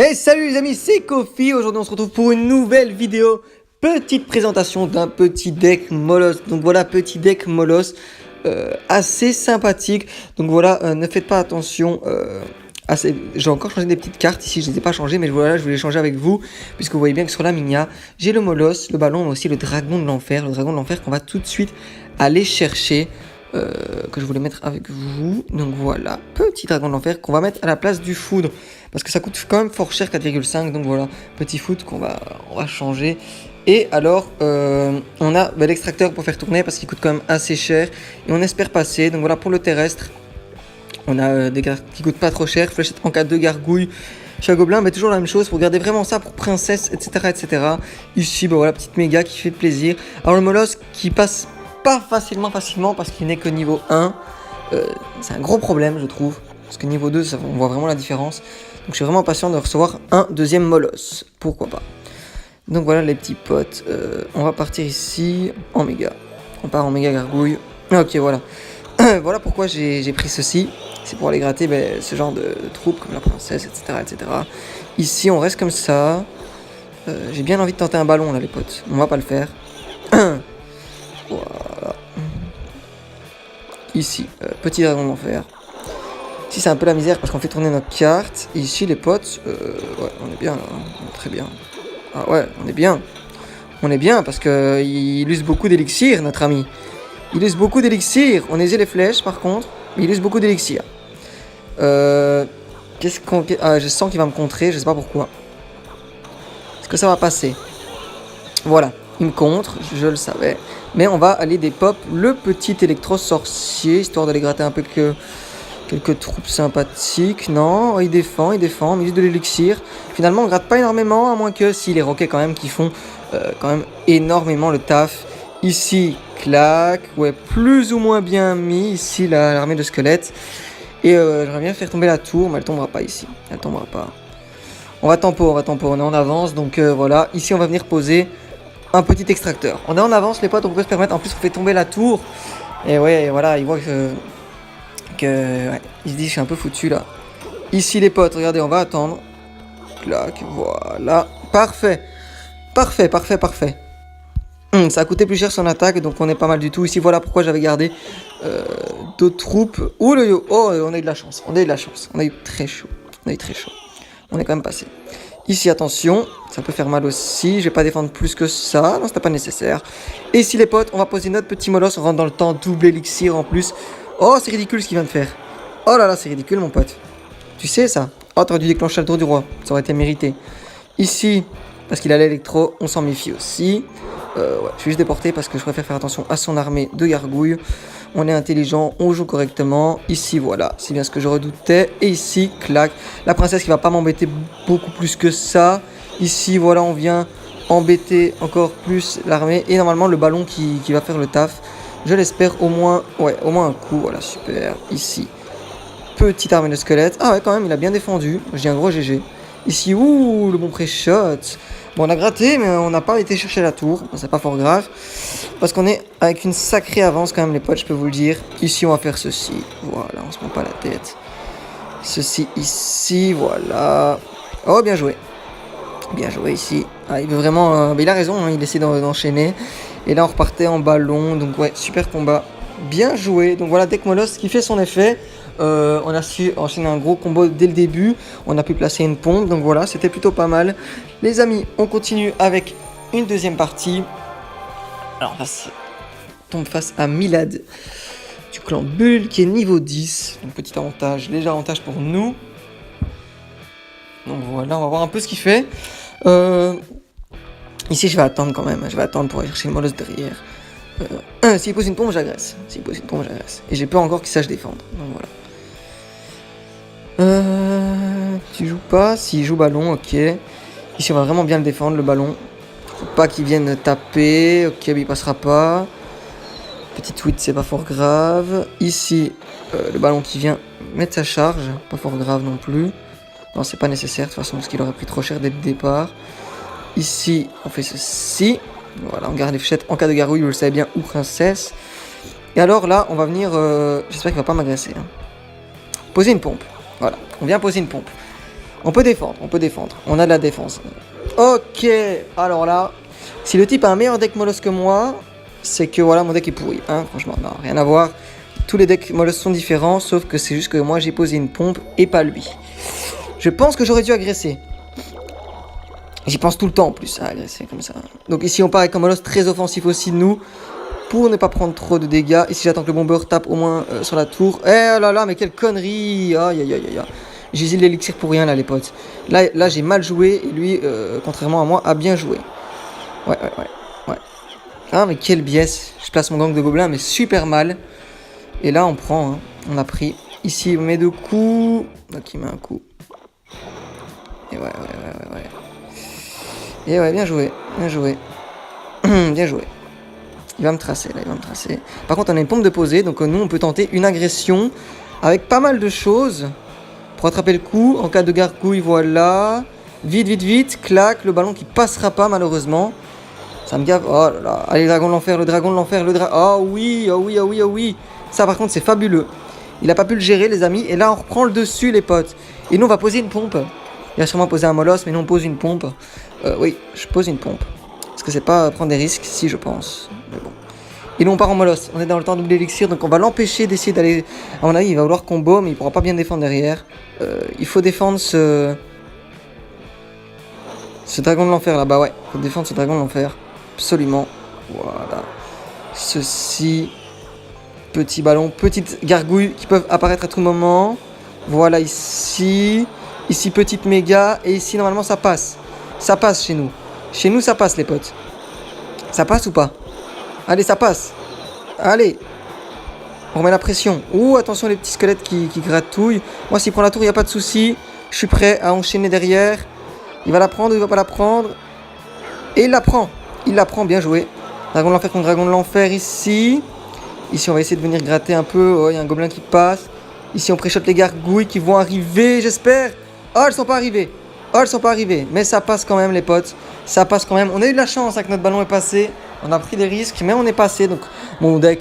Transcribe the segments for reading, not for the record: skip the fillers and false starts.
Hey, salut les amis, c'est Kofi. Aujourd'hui on se retrouve pour une nouvelle vidéo. Petite présentation d'un petit deck Molos. Donc voilà, petit deck Molos assez sympathique. Donc voilà, ne faites pas attention. J'ai encore changé des petites cartes ici, je ne les ai pas changées, mais voilà, je voulais changer avec vous, puisque vous voyez bien que sur la Minia, j'ai le Molos, le ballon, mais aussi le dragon de l'enfer. Le dragon de l'enfer qu'on va tout de suite aller chercher. Que je voulais mettre avec vous. Donc voilà, petit dragon de l'enfer qu'on va mettre à la place du foudre, parce que ça coûte quand même fort cher, 4,5. Donc voilà, petit foudre on va changer. Et alors on a l'extracteur pour faire tourner, parce qu'il coûte quand même assez cher, et on espère passer. Donc voilà, pour le terrestre on a des cartes qui coûtent pas trop cher, fléchette en cas de gargouille, chat gobelin, mais toujours la même chose. Pour garder vraiment ça pour princesse, etc. Ici voilà, petite méga qui fait plaisir. Alors le Molos qui passe pas facilement parce qu'il n'est que niveau 1. C'est un gros problème, je trouve, parce que niveau 2 on voit vraiment la différence. Donc je suis vraiment patient de recevoir un deuxième Molos, pourquoi pas. Donc voilà les petits potes, on va partir ici en méga. On part en méga gargouille. Ok, voilà. Voilà pourquoi j'ai pris ceci. C'est pour aller gratter ce genre de troupes comme la princesse, etc. Ici on reste comme ça. J'ai bien envie de tenter un ballon là les potes, on va pas le faire. Voilà. Ici, petit dragon d'enfer. Ici, c'est un peu la misère parce qu'on fait tourner notre carte. Et ici, les potes, ouais, on est bien là. On est très bien. Ah ouais, on est bien. On est bien parce qu'il use beaucoup d'élixir, notre ami. Il use beaucoup d'élixir. On ait les flèches par contre, mais il use beaucoup d'élixir. Qu'est-ce qu'on. Ah, je sens qu'il va me contrer, je sais pas pourquoi. Est-ce que ça va passer? Voilà, il me contre, je le savais. Mais on va aller dépop le petit électro-sorcier, histoire d'aller gratter un peu quelques troupes sympathiques. Non, il défend, mais il use de l'élixir. Finalement, on gratte pas énormément, à moins que si les roquets quand même qui font quand même énormément le taf. Ici, clac, ouais, plus ou moins bien mis. Ici, l'armée de squelettes. Et j'aimerais bien faire tomber la tour, mais elle tombera pas ici. Elle tombera pas. On va tempo, on est en avance. Donc voilà, ici on va venir poser un petit extracteur. On est en avance les potes, on peut se permettre. En plus on fait tomber la tour. Et ouais, voilà, il voit que ouais, il se dit je suis un peu foutu là. Ici les potes, regardez, on va attendre. Clac, voilà. Parfait. Ça a coûté plus cher son attaque, donc on est pas mal du tout. Ici voilà pourquoi j'avais gardé d'autres troupes. Ouh le yo, oh on a eu de la chance. On a eu très chaud. On est quand même passé. Ici, attention, ça peut faire mal aussi. Je vais pas défendre plus que ça. Non, c'était pas nécessaire. Et ici, les potes, on va poser notre petit Molos. On rentre dans le temps, double élixir en plus. Oh, c'est ridicule ce qu'il vient de faire. Oh là là, c'est ridicule, mon pote. Tu sais ça? Oh, t'aurais dû déclencher le tour du roi. Ça aurait été mérité. Ici, parce qu'il a l'électro, on s'en méfie aussi. Ouais, je vais juste déporter parce que je préfère faire attention à son armée de gargouilles. On est intelligent, on joue correctement. Ici, voilà, c'est bien ce que je redoutais. Et ici, clac, la princesse qui va pas m'embêter beaucoup plus que ça. Ici, voilà, on vient embêter encore plus l'armée. Et normalement, le ballon qui va faire le taf. Je l'espère au moins, ouais, au moins un coup. Voilà, super. Ici, petite armée de squelettes. Ah ouais, quand même, il a bien défendu. J'ai un gros GG. Ici, ouh, le bon pré-shot. Bon, on a gratté, mais on n'a pas été chercher la tour. Bon, c'est pas fort grave. Parce qu'on est avec une sacrée avance quand même, les potes, je peux vous le dire. Ici, on va faire ceci. Voilà, on se prend pas la tête. Ceci ici, voilà. Oh, bien joué. Bien joué ici. Ah, il veut vraiment... mais il a raison, hein, il essaie d'enchaîner. Et là, on repartait en ballon. Donc, ouais, super combat. Bien joué. Donc, voilà, deck Molos qui fait son effet. On a su enchaîner un gros combo dès le début. On a pu placer une pompe. Donc, voilà, c'était plutôt pas mal. Les amis, on continue avec une deuxième partie. Alors, on tombe face à Milad du clan Bull qui est niveau 10. Donc, petit avantage, léger avantage pour nous. Donc, voilà, on va voir un peu ce qu'il fait. Ici, je vais attendre quand même. Je vais attendre pour aller chercher le Molos derrière. S'il pose une pompe, j'agresse. Et j'ai peur encore qu'il sache défendre. Donc, voilà. Tu joues pas? S'il joue ballon, ok. Ici, on va vraiment bien le défendre, le ballon. Faut pas qu'il vienne taper. Ok, mais il passera pas. Petit tweet, c'est pas fort grave. Ici, le ballon qui vient mettre sa charge. Pas fort grave non plus. Non, c'est pas nécessaire de toute façon, parce qu'il aurait pris trop cher dès le départ. Ici, on fait ceci. Voilà, on garde les fléchettes en cas de gargouille, vous le savez bien, ou princesse. Et alors là, on va venir... j'espère qu'il va pas m'agresser. Hein. Poser une pompe. Voilà, on vient poser une pompe. On peut défendre, on peut défendre. On a de la défense. Ok, alors là, si le type a un meilleur deck Molosse que moi, c'est que voilà, mon deck est pourri. Hein, franchement, non, rien à voir. Tous les decks Molosse sont différents, sauf que c'est juste que moi j'ai posé une pompe et pas lui. Je pense que j'aurais dû agresser. J'y pense tout le temps en plus à agresser comme ça. Donc ici on part avec un Molosse très offensif aussi de nous, pour ne pas prendre trop de dégâts. Ici j'attends que le bomber tape au moins sur la tour. Eh là là, mais quelle connerie. Aïe aïe aïe aïe. J'ai usé l'élixir pour rien là les potes. Là j'ai mal joué et lui, contrairement à moi, a bien joué. Ouais. Ah mais quelle biesse. Je place mon gang de gobelins mais super mal. Et là on prend, hein. On a pris. Ici on met 2 coups. Donc il met un coup. Et ouais. Et ouais, bien joué. Bien joué. Il va me tracer là, il va me tracer. Par contre on a une pompe de posée, donc nous on peut tenter une agression avec pas mal de choses. Pour attraper le coup, en cas de gargouille, voilà. Vite, clac, le ballon qui passera pas malheureusement. Ça me gave, oh là là. Allez, le dragon de l'enfer. Oh oui. Ça par contre c'est fabuleux. Il a pas pu le gérer les amis, et là on reprend le dessus les potes. Et nous on va poser une pompe. Il va sûrement poser un molosse, mais nous on pose une pompe. Oui, je pose une pompe. Parce que c'est pas prendre des risques, si je pense. Mais bon. Et nous on part en molosse, on est dans le temps de double élixir, donc on va l'empêcher d'essayer d'aller... À mon avis il va vouloir combo, mais il pourra pas bien défendre derrière. Il faut défendre ce dragon de l'enfer là-bas, ouais. Il faut défendre ce dragon de l'enfer, absolument. Voilà. Ceci. Petit ballon, petite gargouille qui peuvent apparaître à tout moment. Voilà ici. Ici petite méga, et ici normalement ça passe. Ça passe chez nous. Chez nous ça passe les potes. Ça passe ou pas? Allez, ça passe. Allez. On remet la pression. Ouh, attention les petits squelettes qui gratouillent. Moi, s'il prend la tour, il n'y a pas de souci. Je suis prêt à enchaîner derrière. Il va la prendre ou il va pas la prendre? Et il la prend. Il la prend, bien joué. Dragon de l'enfer contre dragon de l'enfer ici. Ici, on va essayer de venir gratter un peu. Oh, il y a un gobelin qui passe. Ici, on préchote les gargouilles qui vont arriver, j'espère. Oh, elles sont pas arrivées. Mais ça passe quand même, les potes. Ça passe quand même. On a eu de la chance que notre ballon est passé. On a pris des risques, mais on est passé. Donc, mon deck,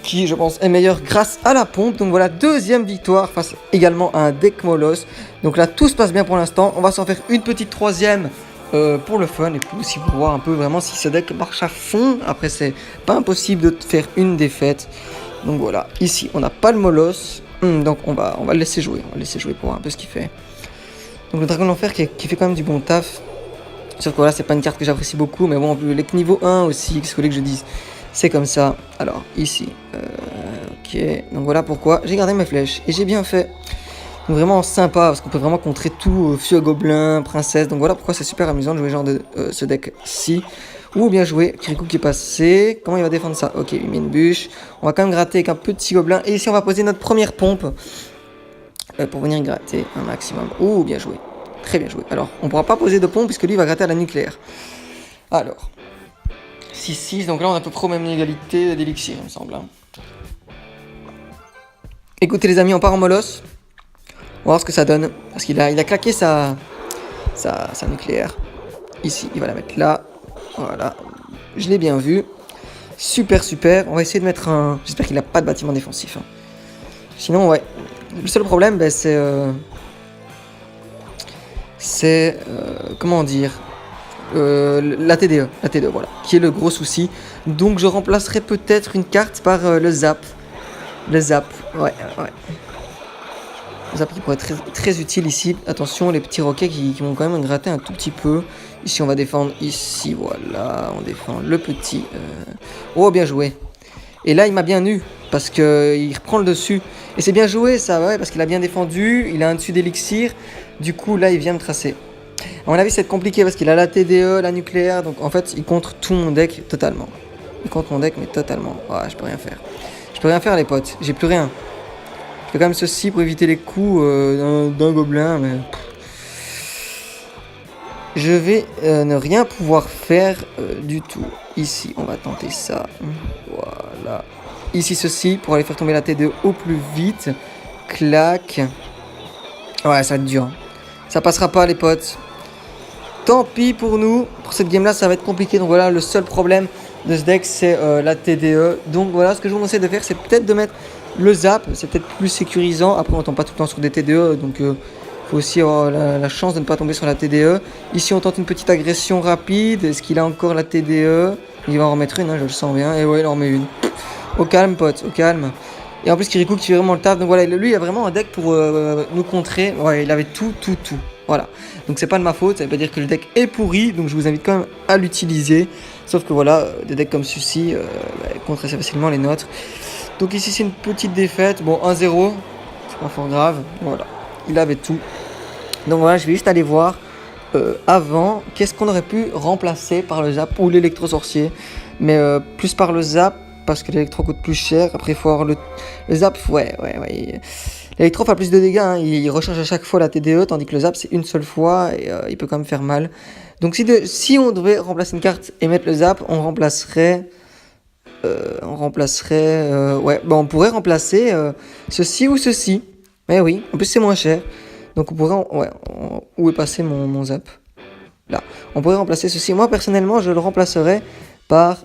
qui, je pense, est meilleur grâce à la pompe. Donc, voilà, deuxième victoire face également à un deck Molosse. Donc là, tout se passe bien pour l'instant. On va s'en faire une petite troisième pour le fun. Et puis aussi pour voir un peu vraiment si ce deck marche à fond. Après, c'est pas impossible de faire une défaite. Donc, voilà. Ici, on n'a pas le Molosse. Donc, on va le laisser jouer. On va le laisser jouer pour voir un peu ce qu'il fait. Donc, le dragon de l'enfer qui fait quand même du bon taf. Sauf que voilà, c'est pas une carte que j'apprécie beaucoup, mais bon, les niveau 1 aussi, qu'est-ce que vous voulez que je dise? C'est comme ça. Alors, ici, ok, donc voilà pourquoi j'ai gardé mes flèches, et j'ai bien fait. Donc vraiment sympa, parce qu'on peut vraiment contrer tout, feu à gobelin, princesse, donc voilà pourquoi c'est super amusant de jouer genre de ce deck-ci. Ouh, bien joué, Kirikou qui est passé, comment il va défendre ça? Ok, il met une bûche, on va quand même gratter avec un petit gobelin, et ici on va poser notre première pompe, pour venir gratter un maximum. Ouh, bien joué. Très bien joué. Alors, on ne pourra pas poser de pompe puisque lui il va gratter à la nucléaire. Alors, 6-6, donc là on a à peu près au même égalité d'élixir, il me semble. Hein. Écoutez les amis, on part en molosse. On va voir ce que ça donne. Parce qu'il a claqué sa nucléaire. Ici, il va la mettre là. Voilà. Je l'ai bien vu. Super. On va essayer de mettre un... J'espère qu'il n'a pas de bâtiment défensif. Hein. Sinon, ouais. Le seul problème, ben, c'est comment dire, la TDE, voilà, qui est le gros souci. Donc je remplacerai peut-être une carte par le zap. Le zap, ouais. Le zap qui pourrait être très utile ici. Attention, les petits roquets qui vont quand même gratter un tout petit peu. Ici on va défendre, ici voilà, on défend le petit. Oh, bien joué. Et là il m'a bien eu, parce qu'il reprend le dessus. Et c'est bien joué ça, ouais, parce qu'il a bien défendu, il a un dessus d'élixir. Du coup, là, il vient me tracer. À mon avis, c'est compliqué parce qu'il a la TDE, la nucléaire. Donc, en fait, il contre tout mon deck totalement. Il contre mon deck, mais totalement. Ouais, je peux rien faire. Je peux rien faire, les potes. J'ai plus rien. Je fais quand même ceci pour éviter les coups d'un gobelin. Mais... Je vais ne rien pouvoir faire du tout. Ici, on va tenter ça. Voilà. Ici, ceci pour aller faire tomber la TDE au plus vite. Clac. Ouais, ça va être dur. Ça passera pas, les potes. Tant pis pour nous. Pour cette game là, ça va être compliqué. Donc voilà, le seul problème de ce deck, c'est la TDE. Donc voilà, ce que je vous conseille de faire, c'est peut-être de mettre le zap. C'est peut-être plus sécurisant. Après, on tombe pas tout le temps sur des TDE. Donc faut aussi avoir la chance de ne pas tomber sur la TDE. Ici, on tente une petite agression rapide. Est-ce qu'il a encore la TDE? Il va en remettre une, hein, je le sens bien. Et ouais, il en remet une. Au calme, pote, au calme. Et en plus, Kirikou qui fait vraiment le taf. Donc voilà, lui, il a vraiment un deck pour nous contrer. Ouais, il avait tout. Voilà. Donc c'est pas de ma faute. Ça veut pas dire que le deck est pourri. Donc je vous invite quand même à l'utiliser. Sauf que voilà, des decks comme ceci contre assez facilement les nôtres. Donc ici, c'est une petite défaite. Bon, 1-0. C'est pas fort grave. Voilà. Il avait tout. Donc voilà, je vais juste aller voir avant qu'est-ce qu'on aurait pu remplacer par le zap ou l'électro-sorcier. Mais plus par le zap parce que l'électro coûte plus cher. Après, il faut avoir le zap. Ouais. L'électro fait plus de dégâts. Hein. Il recharge à chaque fois la TDE, tandis que le zap, c'est une seule fois et il peut quand même faire mal. Donc si on devait remplacer une carte et mettre le zap, on remplacerait... on pourrait remplacer ceci ou ceci. Mais oui, en plus c'est moins cher. Donc on pourrait... où est passé mon zap? Là. On pourrait remplacer ceci. Moi personnellement, je le remplacerais par...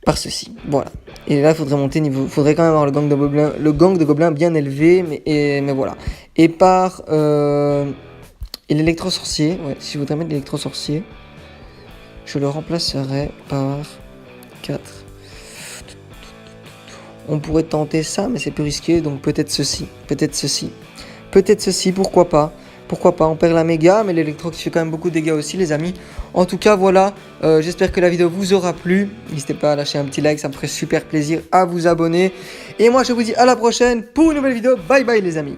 par ceci. Voilà. Et là, il faudrait monter niveau... faudrait quand même avoir le gang de gobelins bien élevé. Mais voilà. Et par... et l'électro-sorcier. Ouais, si je voudrais mettre l'électro-sorcier, je le remplacerai par 4. On pourrait tenter ça, mais c'est plus risqué, donc peut-être ceci. Pourquoi pas. On perd la méga, mais l'électro qui fait quand même beaucoup de dégâts aussi, les amis. En tout cas, voilà, j'espère que la vidéo vous aura plu. N'hésitez pas à lâcher un petit like, ça me ferait super plaisir, à vous abonner. Et moi, je vous dis à la prochaine pour une nouvelle vidéo. Bye bye les amis.